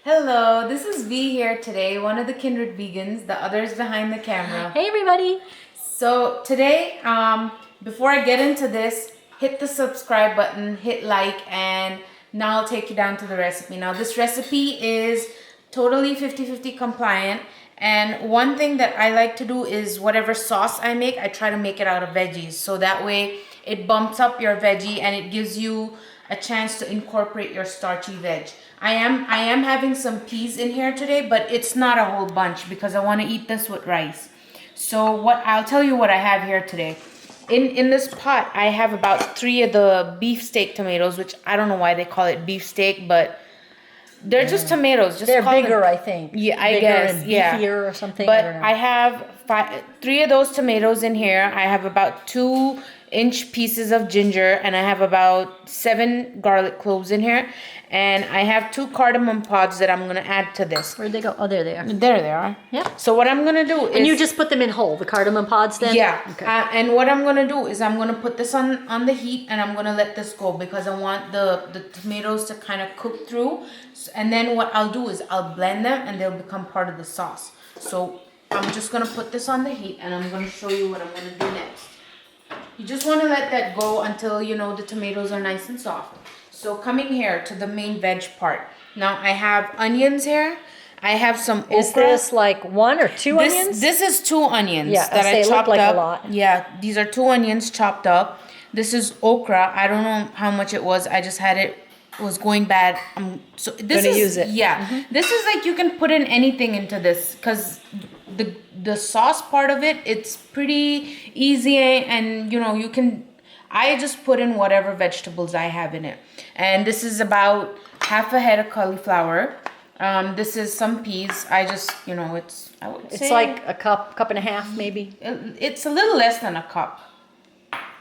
Hello, this is V here today, one of the Kindred Vegans, the others behind the camera. Hey everybody! So today, before I get into this, hit the subscribe button, hit like, and now I'll take you down to the recipe. Now this recipe is totally 50-50 compliant, and one thing that I like to do is whatever sauce I make, I try to make it out of veggies. So that way it bumps up your veggie and it gives you a chance to incorporate your starchy veg. I am having some peas in here today, but it's not a whole bunch because I want to eat this with rice. So I'll tell you what I have here today. In this pot, I have about 3 of the beefsteak tomatoes, which I don't know why they call it beefsteak, but they're just tomatoes. Just They're call bigger, them, I think. yeah, I bigger guess, and yeah. beefier or something. But I don't know. I have 3 of those tomatoes in here. I have about 2-inch pieces of ginger, and I have about 7 garlic cloves in here. And I have 2 cardamom pods that I'm gonna add to this. Where'd they go? Oh, there they are. There they are. Yeah. So what I'm gonna do is... And you just put them in whole, the cardamom pods then? Yeah. Okay. And what I'm gonna do is I'm gonna put this on the heat, and I'm gonna let this go because I want the tomatoes to kind of cook through. And then what I'll do is I'll blend them and they'll become part of the sauce. So I'm just gonna put this on the heat and I'm gonna show you what I'm gonna do next. You just wanna let that go until you know the tomatoes are nice and soft. So coming here to the main veg part. Now I have onions here. I have some okra. Is this like 1 or 2 onions? This is 2 onions Yeah, that I it chopped looked like up. a lot. Yeah, these are 2 onions chopped up. This is okra. I don't know how much it was. I just had it was going bad. So this Gonna is use it. Yeah. This is like you can put in anything into this because the sauce part of it, it's pretty easy, and you know you can. I just put in whatever vegetables I have in it. And this is about half a head of cauliflower. This is some peas. I just, you know, I would say... It's like a cup and a half maybe? It's a little less than a cup.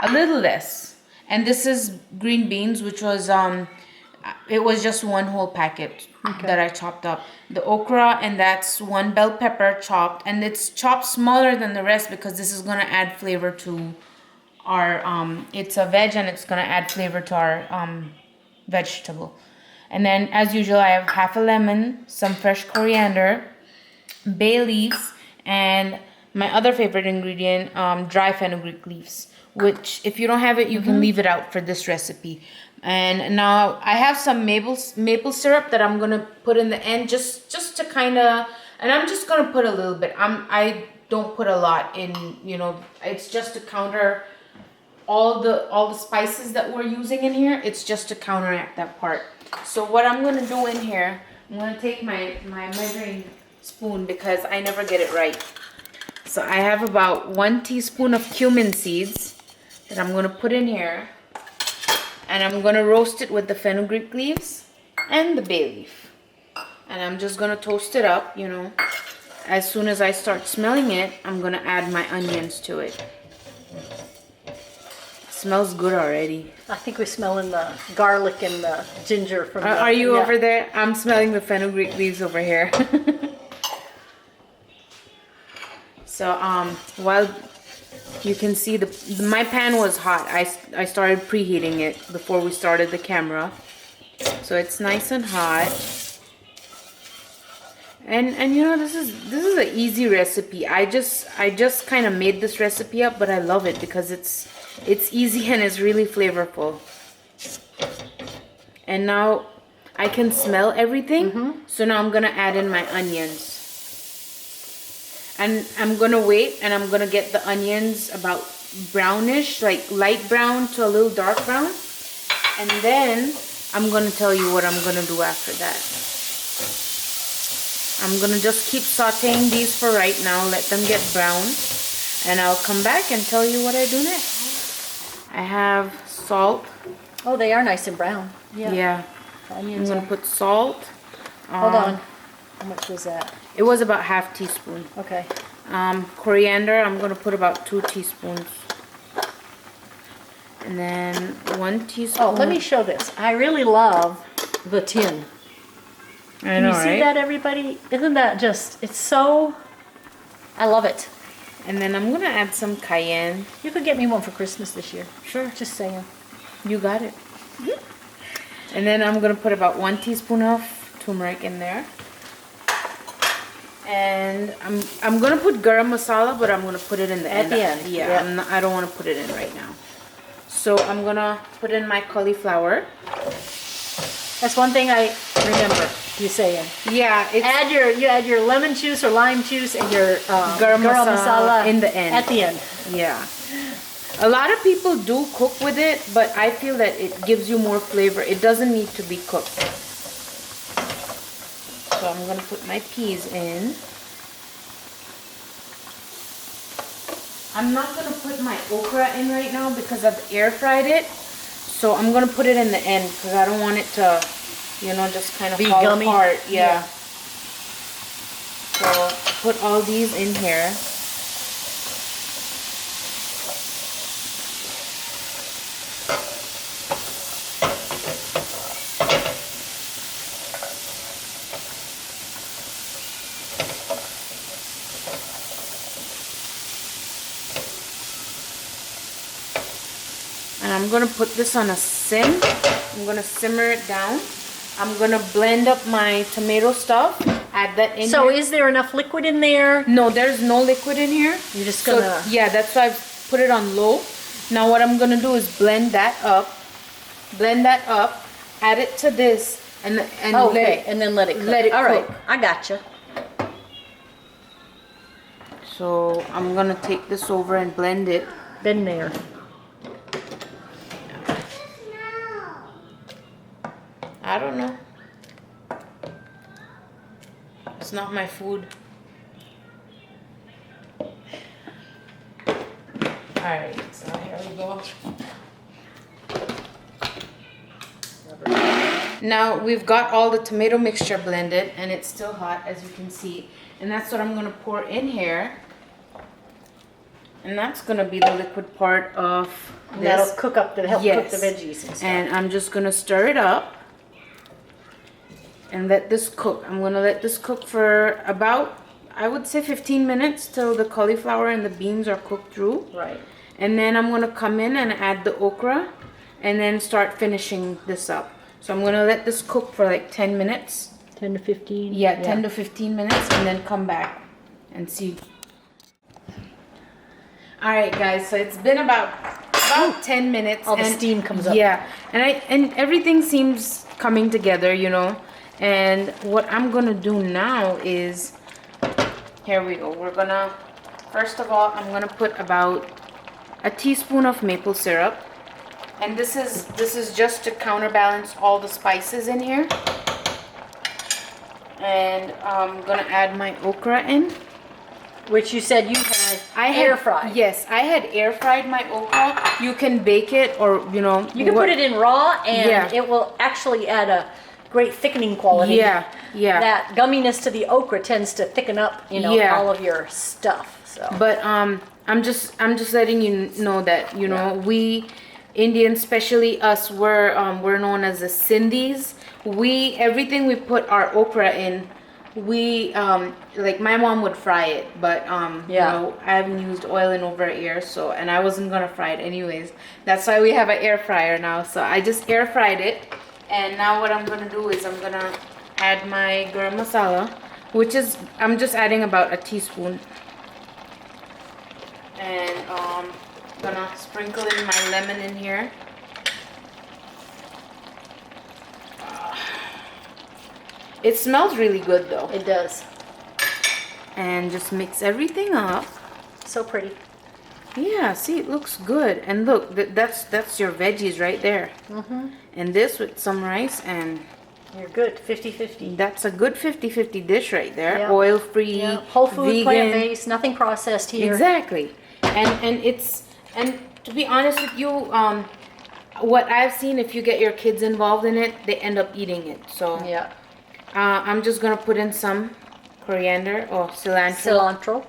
A little less. And this is green beans, which was, it was just 1 whole packet that I chopped up. The okra, and that's 1 bell pepper chopped. And it's chopped smaller than the rest because this is going to add flavor to our, it's a veg and it's going to add flavor to our vegetable. And then as usual, I have half a lemon, some fresh coriander, bay leaves, and my other favorite ingredient, dry fenugreek leaves, which if you don't have it, you can leave it out for this recipe. And now I have some maple syrup that I'm going to put in the end just to kind of, and I'm just going to put a little bit. I don't put a lot in, you know, it's just to counter all the spices that we're using in here. It's just to counteract that part. So what I'm gonna do in here, I'm gonna take my measuring spoon because I never get it right. So I have about 1 teaspoon of cumin seeds that I'm gonna put in here, and I'm gonna roast it with the fenugreek leaves and the bay leaf. And I'm just gonna toast it up, you know. As soon as I start smelling it, I'm gonna add my onions to it. Smells good already. I think we're smelling the garlic and the ginger from the... Are you over there? I'm smelling the fenugreek leaves over here. So while you can see my pan was hot. I started preheating it before we started the camera. So it's nice and hot. And you know, this is an easy recipe. I just kind of made this recipe up, but I love it because it's easy and it's really flavorful. And now I can smell everything. So now I'm gonna add in my onions. And I'm gonna wait, and I'm gonna get the onions about brownish, like light brown to a little dark brown. And then I'm gonna tell you what I'm gonna do after that. I'm gonna just keep sauteing these for right now, let them get brown, and I'll come back and tell you what I do next. I have salt. Oh, they are nice and brown. Yeah. Onions I'm gonna put salt. Hold on. How much was that? It was about ½ teaspoon. Okay. Coriander, I'm gonna put about 2 teaspoons. And then 1 teaspoon. Oh, let me show this. I really love the tin. I know, Can you see that, everybody? Isn't that just, it's so, I love it. And then I'm gonna add some cayenne. You could get me one for Christmas this year. Sure. Just saying. You got it. And then I'm gonna put about 1 teaspoon of turmeric in there. And I'm gonna put garam masala, but I'm gonna put it in the end. At the end. Yeah, I don't want to put it in right now. So I'm gonna put in my cauliflower. That's one thing I remember you saying. Yeah, it's You add your lemon juice or lime juice and your garam masala in the end. At the end. Yeah. A lot of people do cook with it, but I feel that it gives you more flavor. It doesn't need to be cooked. So I'm gonna put my peas in. I'm not gonna put my okra in right now because I've air fried it. So I'm gonna put it in the end because I don't want it to, you know, just kind of be fall gummy. apart. Yeah. So put all these in here. And I'm gonna put this on a sim. I'm gonna simmer it down. I'm gonna blend up my tomato stuff. Add that in. So here. is there enough liquid in there? No, there's no liquid in here. You're just gonna. So, yeah, that's why I put it on low. Now what I'm gonna do is blend that up. Blend that up. Add it to this and Okay, and then let it cook. let it All right, cook. I gotcha. So I'm gonna take this over and blend it. Been there. I don't know. It's not my food. Alright, so here we go. Now we've got all the tomato mixture blended and it's still hot, as you can see. And that's what I'm gonna pour in here. And that's gonna be the liquid part of this. That'll cook up help Yes. cook the veggies and stuff. And I'm just gonna stir it up and let this cook. I'm gonna let this cook for about, I would say 15 minutes till the cauliflower and the beans are cooked through. Right. And then I'm gonna come in and add the okra and then start finishing this up. So I'm gonna let this cook for like 10 minutes. 10 to 15? Yeah, 10 to 15 minutes and then come back and see. All right, guys, so it's been about 10 minutes. All the steam comes up. Yeah, and everything seems coming together, you know. And what I'm gonna do now is, here we go. We're gonna, first of all, I'm gonna put about a teaspoon of maple syrup. And this is just to counterbalance all the spices in here. And I'm gonna add my okra in. Which you said you had air fried. Yes, I had air fried my okra. You can bake it or, you know. You can put it in raw and Yeah. it will actually add a great thickening quality. Yeah, yeah. That gumminess to the okra tends to thicken up, you know, Yeah. all of your stuff. So. But I'm just letting you know that, you know, we Indians, especially us, we're known as the Sindhis. Everything we put our okra in, we like my mom would fry it, but you know, I haven't used oil in over a year, so, and I wasn't gonna fry it anyways. That's why we have an air fryer now. So I just air fried it, and now what I'm gonna do is I'm gonna add my garam masala, which is, I'm just adding about a teaspoon, and gonna sprinkle in my lemon in here. It smells really good though. It does. And just mix everything up. So pretty. Yeah, see, it looks good. And look, that's your veggies right there. And this with some rice, and you're good. 50-50. that's a good 50-50 dish right there. Yeah. Oil-free, Yeah. Whole food, vegan. plant-based, nothing processed here. Exactly. And to be honest with you, what I've seen, if you get your kids involved in it, they end up eating it. So Yeah. I'm just gonna put in some coriander or cilantro. Cilantro.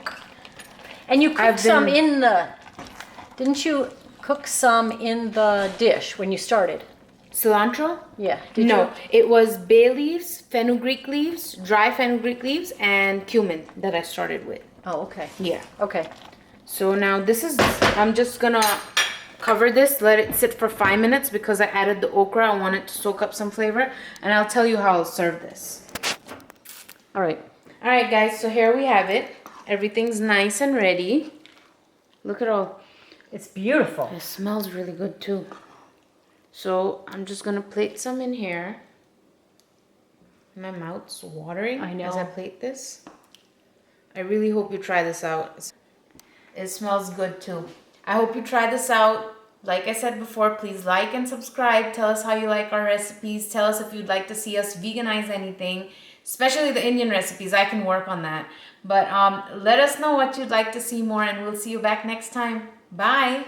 And you cooked some in the, didn't you cook some in the dish when you started? Cilantro? Yeah. No, it was bay leaves, fenugreek leaves, dry fenugreek leaves, and cumin that I started with. Oh, okay. Yeah. Okay. So now this is, I'm just gonna cover this, let it sit for 5 minutes because I added the okra. I want it to soak up some flavor, and I'll tell you how I'll serve this. All right. All right, guys, so here we have it. Everything's nice and ready. Look at all. It's beautiful. It smells really good too. So I'm just gonna plate some in here. My mouth's watering I know. as I plate this. I really hope you try this out. It smells good too. I hope you try this out. Like I said before, please like and subscribe. Tell us how you like our recipes. Tell us if you'd like to see us veganize anything, especially the Indian recipes. I can work on that. But let us know what you'd like to see more, and we'll see you back next time. Bye.